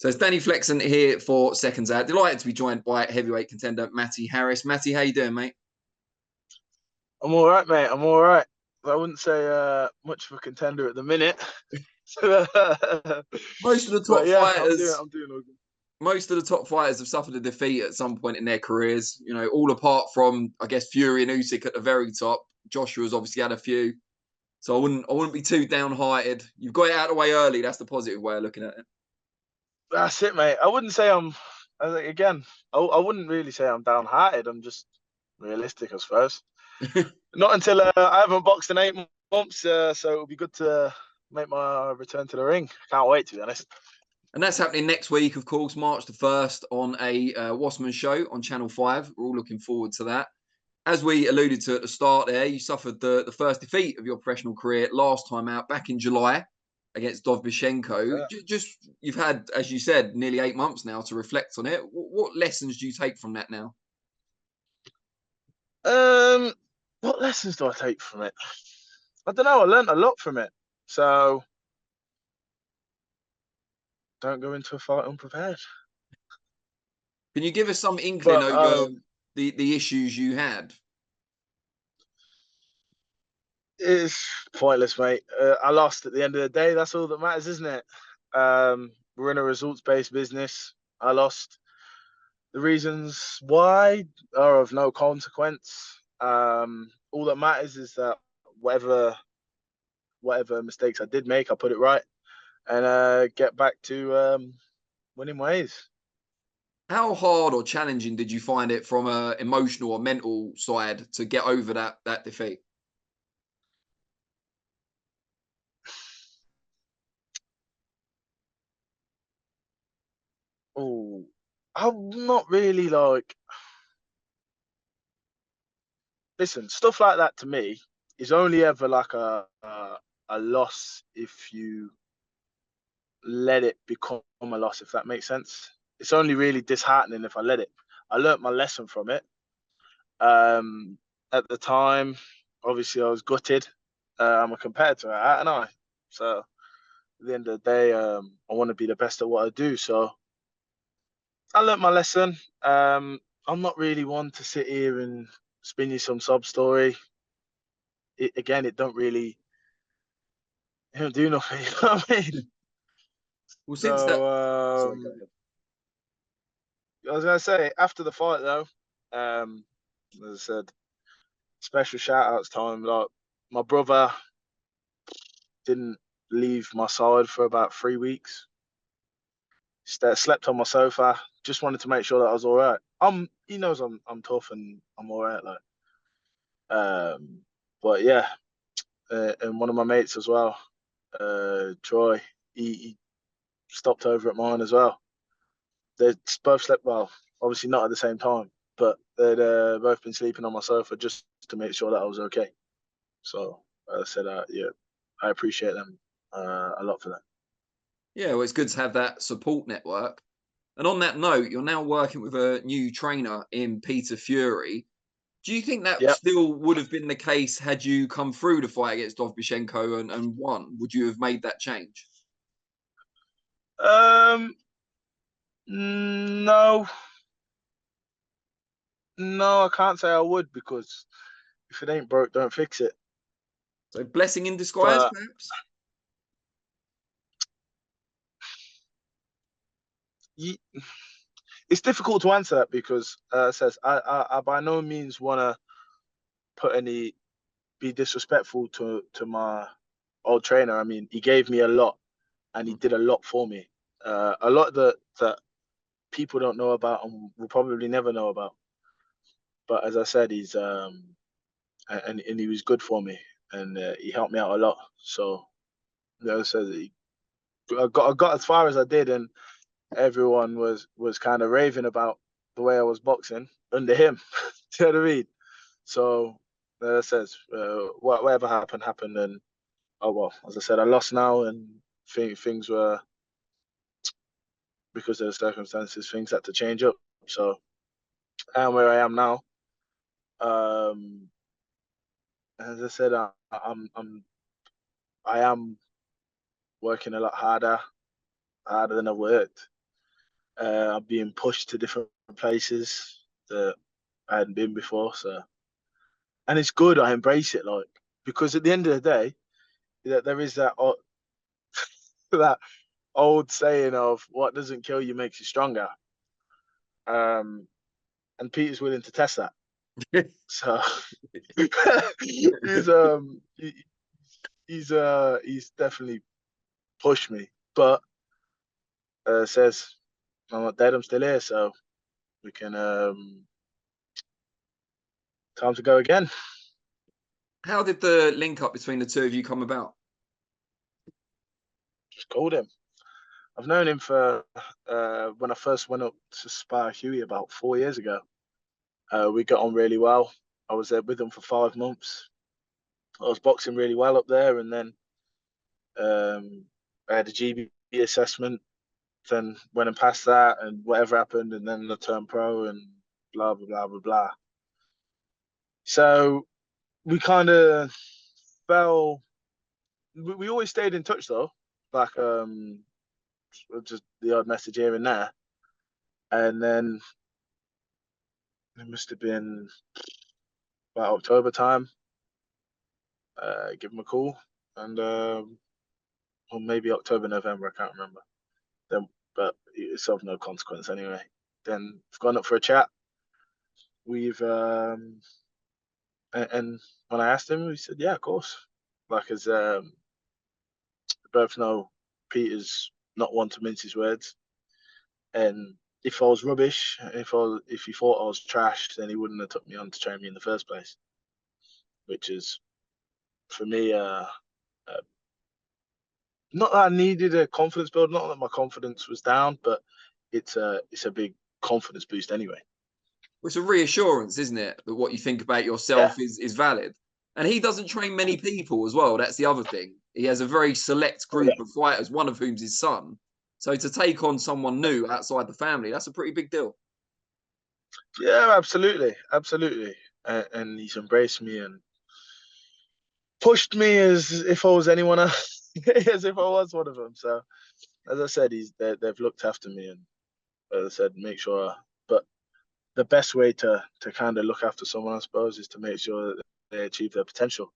So it's Danny Flexen here for Seconds Out. Delighted to be joined by heavyweight contender Matty Harris. Matty, how you doing, mate? I'm all right, mate. I'm all right. I wouldn't say much of a contender at the minute. Most of the top But yeah, fighters, I'm doing all good. most of the top fighters have suffered a defeat at some point in their careers. You know, all apart from I guess Fury and Usyk at the very top. Joshua's obviously had a few, so I wouldn't be too downhearted. You've got it out of the way early. That's the positive way of looking at it. That's it, mate. I wouldn't say again, I wouldn't really say I'm downhearted. I'm just realistic, I suppose. Not until I haven't boxed in 8 months, so it'll be good to make my return to the ring. Can't wait, to be honest. And that's happening next week, of course, March the 1st on a Wasserman show on Channel 5. We're all looking forward to that. As we alluded to at the start there, you suffered the first defeat of your professional career last time out back in July against Dovbychenko. Yeah. Just you've had, as you said, nearly 8 months now to reflect on it. What lessons do you take from that now? What lessons do I take from it? I don't know. I learned a lot from it. So don't go into a fight unprepared. Can you give us some inkling But over the issues you had? it's pointless, mate. I lost at the end of the day. That's all that matters, isn't it? We're in a results-based business. I lost. The reasons why are of no consequence. All that matters is that whatever mistakes I did make, I put it right and get back to winning ways. How hard or challenging did you find it from a emotional or mental side to get over that defeat? Oh, I'm not really like. Listen, stuff like that to me is only ever like a loss if you let it become a loss, if that makes sense. It's only really disheartening if I let it. I learnt my lesson from it. Um, at the time, obviously, I was gutted. I'm a competitor, aren't I? So at the end of the day, I want to be the best at what I do. So I learnt my lesson. I'm not really one to sit here and spin you some sob story. It don't really, it don't do nothing. You know what I mean? Well, since that, So sorry, go ahead. I was gonna say after the fight though, as I said, special shout outs time. Like my brother didn't leave my side for about 3 weeks. Slept on my sofa. Just wanted to make sure that I was all right. He knows I'm tough and I'm all right. Like, but yeah, and one of my mates as well, Troy, he stopped over at mine as well. They both slept well, obviously not at the same time, but they'd both been sleeping on my sofa just to make sure that I was okay. So I said, yeah, I appreciate them a lot for that. Yeah, well, it's good to have that support network. And on that note, you're now working with a new trainer in Peter Fury. Do you think that Yeah. still would have been the case had you come through the fight against Dovbychenko and won? Would you have made that change? No, no, I can't say I would because if it ain't broke, don't fix it. So blessing in disguise, But perhaps? you, it's difficult to answer that because says I by no means want to put any be disrespectful to my old trainer. I mean, he gave me a lot and he did a lot for me. A lot that people don't know about and will probably never know about. But as I said, he's and he was good for me and he helped me out a lot. So I said I got as far as I did, and everyone was kind of raving about the way I was boxing under him. Do you know what I mean? So as I says, whatever happened, and oh well. As I said, I lost now, and things were because of the circumstances, things had to change up. So I am where I am now. Um, as I said, I am working a lot harder than I've worked. I'm being pushed to different places that I hadn't been before. So, and it's good. I embrace it, like, because at the end of the day, there is that that old saying of what doesn't kill you makes you stronger. Um, and Peter's willing to test that. So he's definitely pushed me, but says I'm not dead. I'm still here, so we can time to go again. How did the link up between the two of you come about? Just called him. I've known him for when I first went up to spar Huey about 4 years ago. We got on really well. I was there with him for 5 months. I was boxing really well up there, and then I had a GB assessment. Then went and passed that, and whatever happened, and then I turned pro, and blah blah blah blah blah. So we kind of fell. We always stayed in touch though, like just the odd message here and there. And then it must have been about October time. Give him a call, and or maybe October, November, I can't remember. Then, but it's of no consequence anyway. Then we've gone up for a chat. We've and when I asked him, he said, "Yeah, of course." Like, as both know, Peter's not one to mince his words. And if I was rubbish, if he thought I was trash, then he wouldn't have took me on to train me in the first place. Which is, for me, not that I needed a confidence build, not that my confidence was down, but it's a big confidence boost anyway. It's a reassurance, isn't it, that what you think about yourself is valid. And he doesn't train many people as well. That's the other thing. He has a very select group of fighters, one of whom's his son. So to take on someone new outside the family, that's a pretty big deal. Yeah, absolutely, absolutely. And he's embraced me and pushed me as if I was anyone else, as if I was one of them. So, as I said, they've looked after me, and as I said, make sure. But the best way to kind of look after someone, I suppose, is to make sure that they achieve their potential.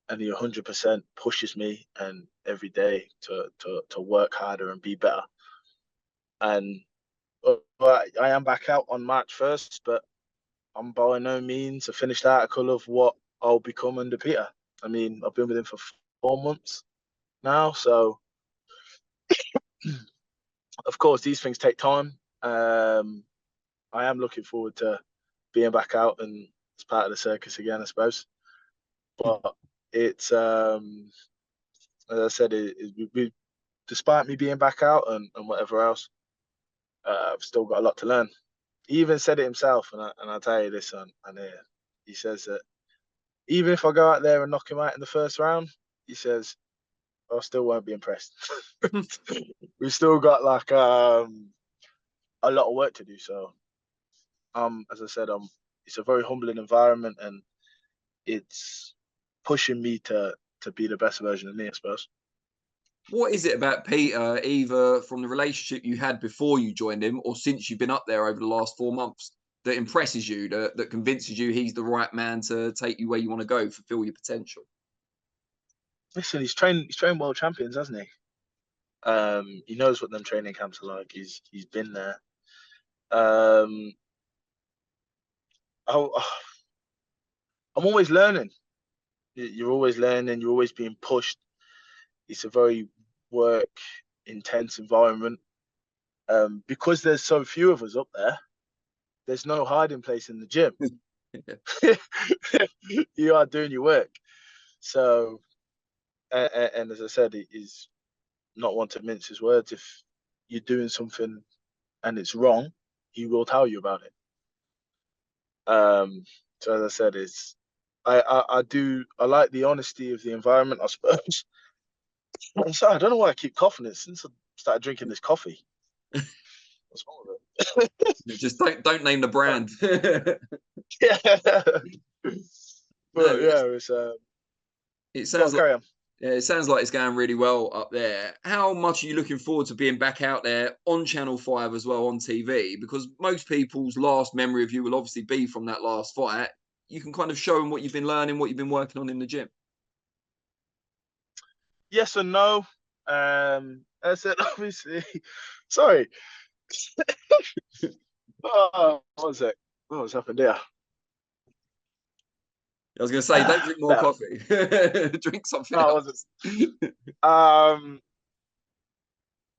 And he 100% pushes me, and every day to work harder and be better. And I am back out on March 1st, but I'm by no means a finished article of what I'll become under Peter. I mean, I've been with him for 4 months now, so of course these things take time. I am looking forward to being back out and as part of the circus again, I suppose. But it's as I said, despite me being back out and whatever else, I've still got a lot to learn. He even said it himself, and I'll tell you this, and he says that even if I go out there and knock him out in the first round, he says, I still won't be impressed. We've still got like a lot of work to do. So, as I said, it's a very humbling environment, and it's pushing me to be the best version of me, I suppose. What is it about Peter, either from the relationship you had before you joined him or since you've been up there over the last 4 months, that impresses you, that convinces you he's the right man to take you where you want to go, fulfill your potential? Listen, he's trained world champions, hasn't he? He knows what them training camps are like. He's been there. I'm always learning. You're always learning. You're always being pushed. It's a very work intense environment. Because there's so few of us up there, there's no hiding place in the gym. You are doing your work. So, and as I said, it is not one to mince his words. If you're doing something and it's wrong, he will tell you about it. So as I said, I like the honesty of the environment, I suppose. I'm sorry, I don't know why I keep coughing it since I started drinking this coffee. What's wrong with it? Just don't name the brand. Yeah. But No, yeah, it sounds carry on. Yeah, it sounds like it's going really well up there. How much are you looking forward to being back out there on Channel 5 as well on TV? Because most people's last memory of you will obviously be from that last fight. You can kind of show them what you've been learning, what you've been working on in the gym. Yes and no. I said obviously. Sorry. Oh, what was it? What was happened there? I was going to say, don't drink more No, coffee. Drink something no, it wasn't. else. Um,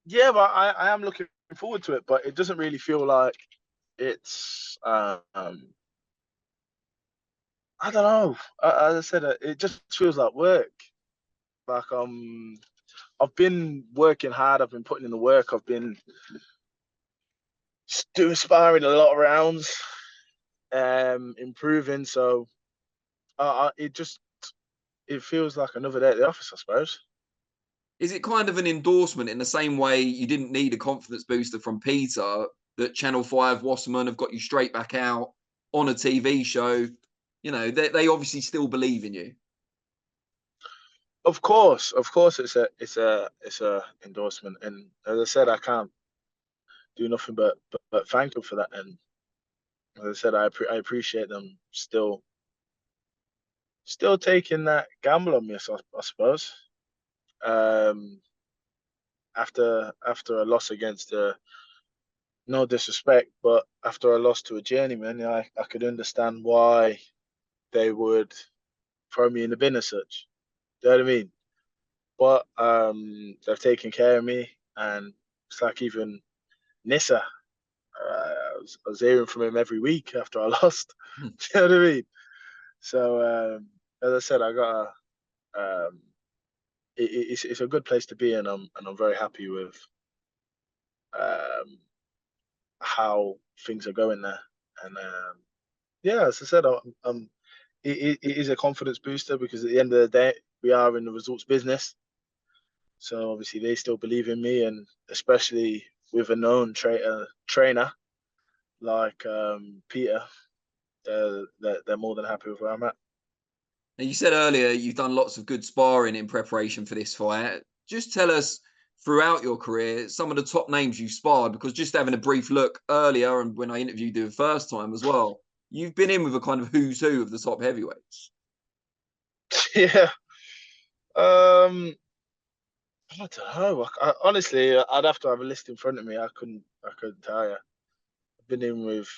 yeah, but I am looking forward to it, but it doesn't really feel like it's I don't know. As I said, it just feels like work. Like I've been working hard. I've been putting in the work. I've been doing sparring a lot of rounds, improving. So it feels like another day at the office, I suppose. Is it kind of an endorsement in the same way you didn't need a confidence booster from Peter, that Channel 5 Wasserman have got you straight back out on a TV show? You know, they obviously still believe in you. Of course, it's a endorsement, and as I said, I can't do nothing but thank them for that. And as I said, I appreciate them still taking that gamble on me, I suppose. Um, after a loss against no disrespect, but after a loss to a journeyman, I could understand why they would throw me in the bin as such. Do you know what I mean? But they've taken care of me, and it's like even Nissa. I was hearing from him every week after I lost. Hmm. Do you know what I mean? So as I said, I got it's a good place to be, and I'm very happy with um, how things are going there. And yeah, as I said, it is a confidence booster because at the end of the day, we are in the results business. So obviously, they still believe in me, and especially with a known trainer like Peter, they're more than happy with where I'm at. Now, you said earlier you've done lots of good sparring in preparation for this fight. Just tell us throughout your career some of the top names you've sparred, because just having a brief look earlier and when I interviewed you the first time as well, you've been in with a kind of who's who of the top heavyweights. Yeah. Um, I don't know. Honestly, I'd have to have a list in front of me. I couldn't tell you. I've been in with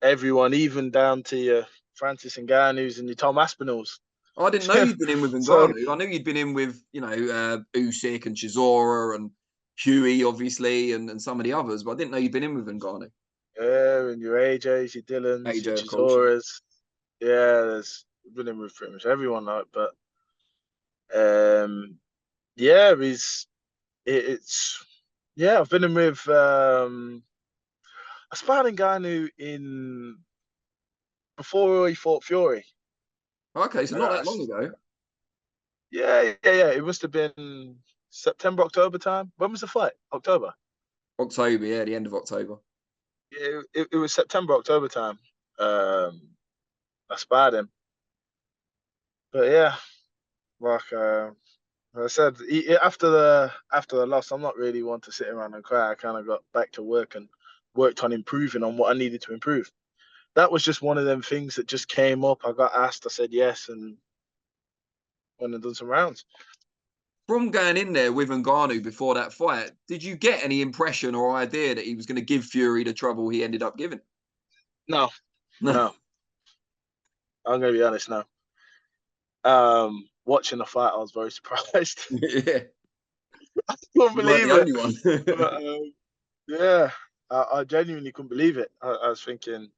everyone, even down to your Francis Ngannou's and your Tom Aspinalls. I didn't know you'd been in with So Ngannou. I knew you'd been in with, Usyk and Chisora and Huey, obviously, and some of the others, but I didn't know you'd been in with Ngannou. yeah, and your AJ's, your Dylans, your AJ, of course. Yeah. Chisoras. Yeah, there's been in with pretty much everyone, like, but um, yeah, it's yeah, I've been in with I sparred Ngannou in before he fought Fury. Okay, so not that long ago. Yeah. It must have been September, October time. When was the fight? October. October, yeah, the end of October. Yeah, it was September, October time. I sparred him, but yeah, like I said, after the loss, I'm not really one to sit around and cry. I kind of got back to work and worked on improving on what I needed to improve. That was just one of them things that just came up. I got asked, I said yes, and went and done some rounds. From going in there with Ngannou before that fight, did you get any impression or idea that he was going to give Fury the trouble he ended up giving? No, No. no, I'm gonna be honest now. Watching the fight, I was very surprised. Yeah, I couldn't you weren't believe the it. only one. But, yeah, I genuinely couldn't believe it. I was thinking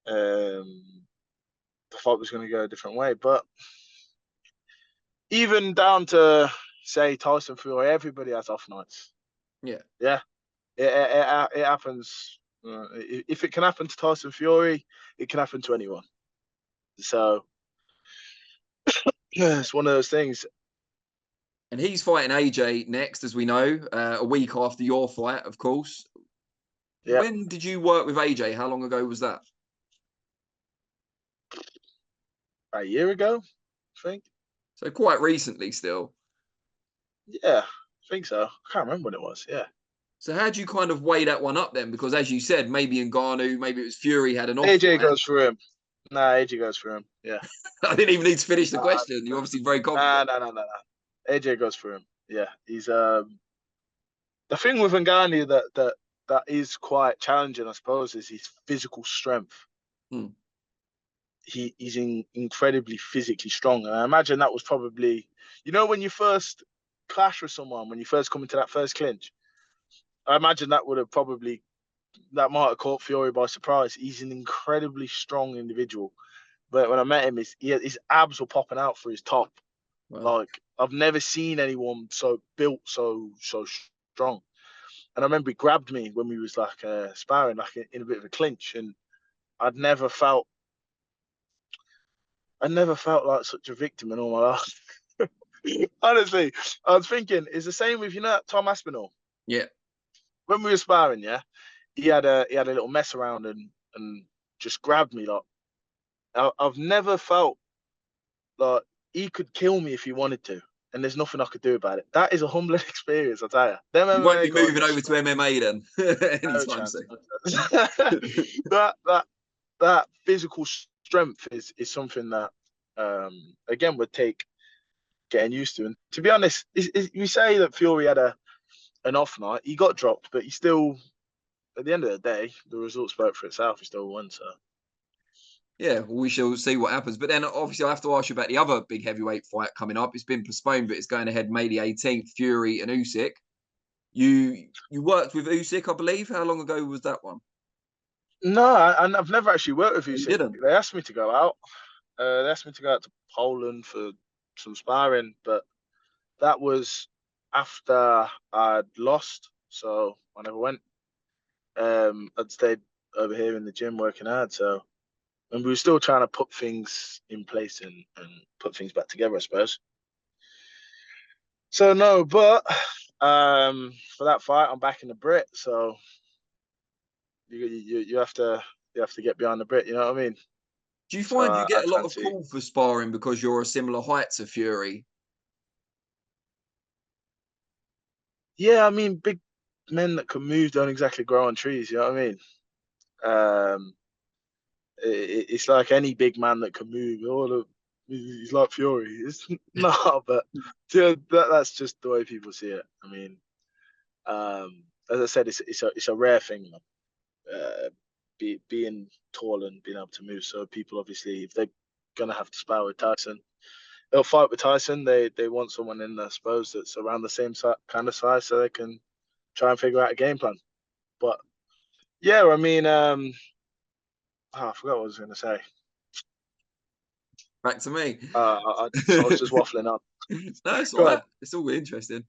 the fight was going to go a different way. But even down to, say, Tyson Fury, everybody has off nights. Yeah. Yeah, it happens. If it can happen to Tyson Fury, it can happen to anyone. So, yeah, it's one of those things. And he's fighting AJ next, as we know, a week after your fight, of course. Yeah, When did you work with AJ? How long ago was that? a year ago, I think. So quite recently still. Yeah, I think so. I can't remember when it was. Yeah. So how do you kind of weigh that one up then? Because as you said, maybe Ngannou, maybe it was Fury had an off AJ night. goes for him. Nah, AJ goes for him. Yeah. I didn't even need to finish the question. You're obviously very confident. Nah. AJ goes for him. Yeah. He's the thing with Ngannou that is quite challenging, I suppose, is his physical strength. Hmm. He's incredibly physically strong, and I imagine that was probably, when you first clash with someone, when you first come into that first clinch, I imagine that might have caught Fury by surprise. He's an incredibly strong individual, but when I met him, his abs were popping out for his top. Well, Like, I've never seen anyone so built so strong. And I remember he grabbed me when we was like sparring, like in a bit of a clinch, and I'd never felt like such a victim in all my life. Honestly, I was thinking it's the same with Tom Aspinall. yeah. When we were sparring, yeah, he had a little mess around and just grabbed me. Like, I've never felt like he could kill me if he wanted to, and there's nothing I could do about it. That is a humbling experience, I tell you. Them You won't MMA be guys moving over to MMA then no anytime chance. soon. No chance. that physical strength is something that again would take getting used to. And to be honest, we say that Fury had an off night. He got dropped, but he still, at the end of the day, the result spoke for itself. He still won. So Yeah, well, we shall see what happens. But then obviously I have to ask you about the other big heavyweight fight coming up. It's been postponed, but it's going ahead May the 18th, Fury and Usyk. You worked with Usyk, I believe. How long ago was that one? no, I've never actually worked with You Usyk. didn't. They asked me to go out. They asked me to go out to Poland for some sparring, but that was after I'd lost, so I never went. I'd stayed over here in the gym working hard, so and we were still trying to put things in place and put things back together, I suppose. So no, but for that fight, I'm back in the Brit, so you have to get behind the Brit, you know what I mean? Do you So find you get I'd a lot of fancy. call for sparring because you're a similar height to Fury? Yeah, I mean, big men that can move don't exactly grow on trees, you know what I mean? Um, it's like any big man that can move. He's like Fury. It's not, but that's just the way people see it. I mean, as I said, it's a rare thing, uh, being tall and being able to move. So people obviously, if they're gonna have to spar with Tyson, they'll fight with Tyson. They want someone in, I suppose, that's around the same kind of size, so they can try and figure out a game plan. But yeah, I mean, I forgot what I was going to say. Back to me. I was just waffling on. No, it's all Go right. on. It's all interesting.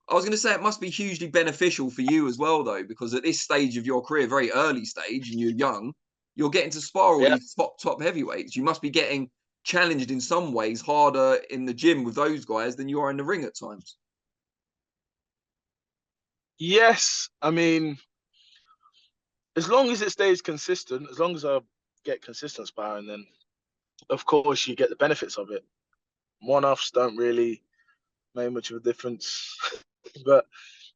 I was going to say it must be hugely beneficial for you as well, though, because at this stage of your career, very early stage, and you're young, you're getting to spar all Yeah. these top heavyweights. You must be getting challenged in some ways harder in the gym with those guys than you are in the ring at times. Yes, I mean, as long as it stays consistent, as long as I get consistent sparring, then of course you get the benefits of it. One-offs don't really make much of a difference, but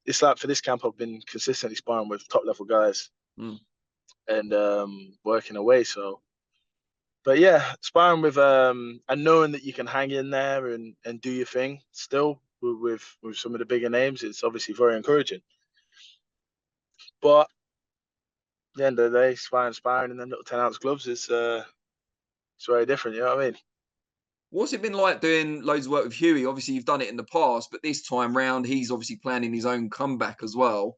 it's like for this camp, I've been consistently sparring with top-level guys Mm. and working away. So, but yeah, sparring with and knowing that you can hang in there and do your thing still with some of the bigger names, it's obviously very encouraging. But at the end of the day, sparring, and then little 10-ounce gloves is it's very different. You know what I mean? What's it been like doing loads of work with Huey? Obviously, you've done it in the past, but this time round, he's obviously planning his own comeback as well.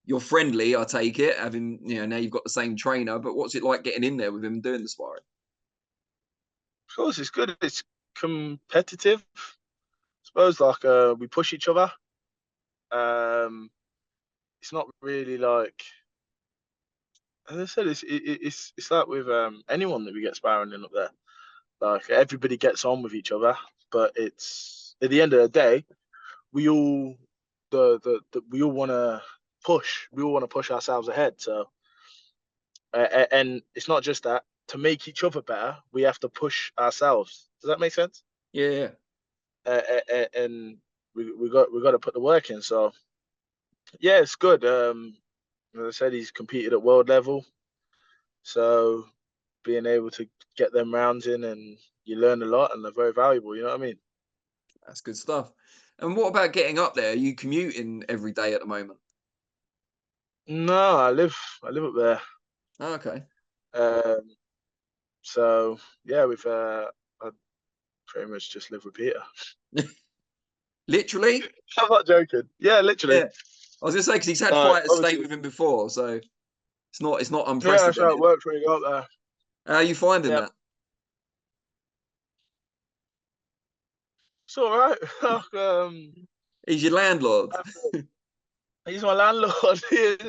You're friendly, I take it, having now you've got the same trainer. But what's it like getting in there with him and doing the sparring? Of course, it's good. It's competitive. I suppose like we push each other. Um, it's not really like, as I said, it's like with anyone that we get sparring in up there. Like everybody gets on with each other, but it's at the end of the day, we all we all want to push. We all want to push ourselves ahead. So and it's not just that. To make each other better, we have to push ourselves. Does that make sense? Yeah. and we got to put the work in. So yeah, it's good. As I said, he's competed at world level, so being able to get them rounds in, and you learn a lot, and they're very valuable. You know what I mean? That's good stuff. And what about getting up there? Are you commuting every day at the moment? No, I live up there. Oh, okay. Um, so yeah, I pretty much just live with Peter. Literally? I'm not joking. Yeah, literally. Yeah. I was gonna say because he's had fighters stay Obviously, with him before, so it's not yeah, that's how it unprecedented. works when you go up there. How are you finding Yeah, that? it's all right. He's your landlord. He's my landlord.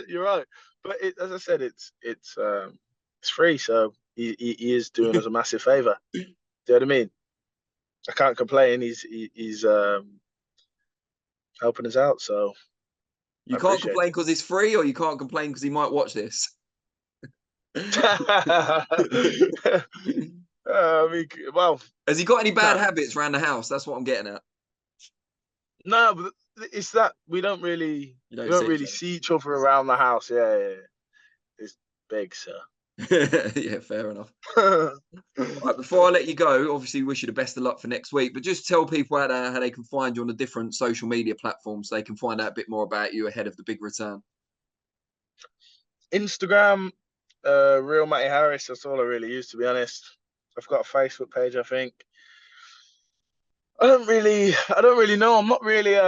You're right, but as I said, it's free, so he is doing us a massive favor. Do you know what I mean? I can't complain. He's helping us out, so You I can't appreciate complain because it's free, or you can't complain because he might watch this. it. I mean, well, Has he got any bad nah, habits around the house? That's what I'm getting at. no, but it's that we don't You don't see each see each other around the house. Yeah. It's big, so. other. Yeah, fair enough. Right, before I let you go, obviously wish you the best of luck for next week, but just tell people how they can find you on the different social media platforms so they can find out a bit more about you ahead of the big return. Instagram, real Matty Harris. That's all I really use, to be honest. I've got a Facebook page, I think. I don't really know. I'm not really.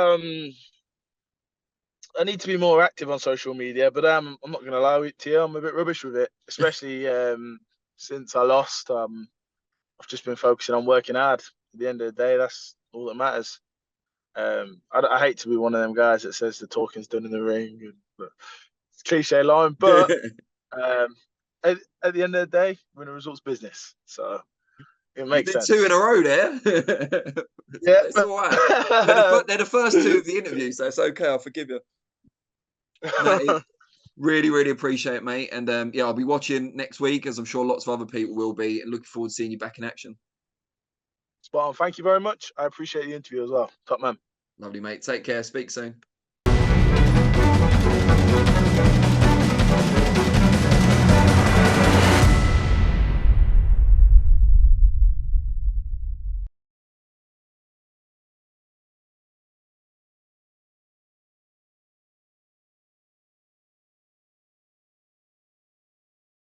I need to be more active on social media, but I'm not gonna lie to you. I'm a bit rubbish with it, especially since I lost. I've just been focusing on working hard. At the end of the day, that's all that matters. I hate to be one of them guys that says the talking's done in the ring. It's a cliche line, but um, at the end of the day, winning results business. So it You makes did two in sense. a row there. Yeah. It's all right. They're the first two of the interview, so it's okay. I'll forgive you. Matty, really, really appreciate it, mate. And yeah, I'll be watching next week, as I'm sure lots of other people will be, and looking forward to seeing you back in action. Spot on. Thank you very much. I appreciate the interview as well. Top man. Lovely, mate. Take care. Speak soon.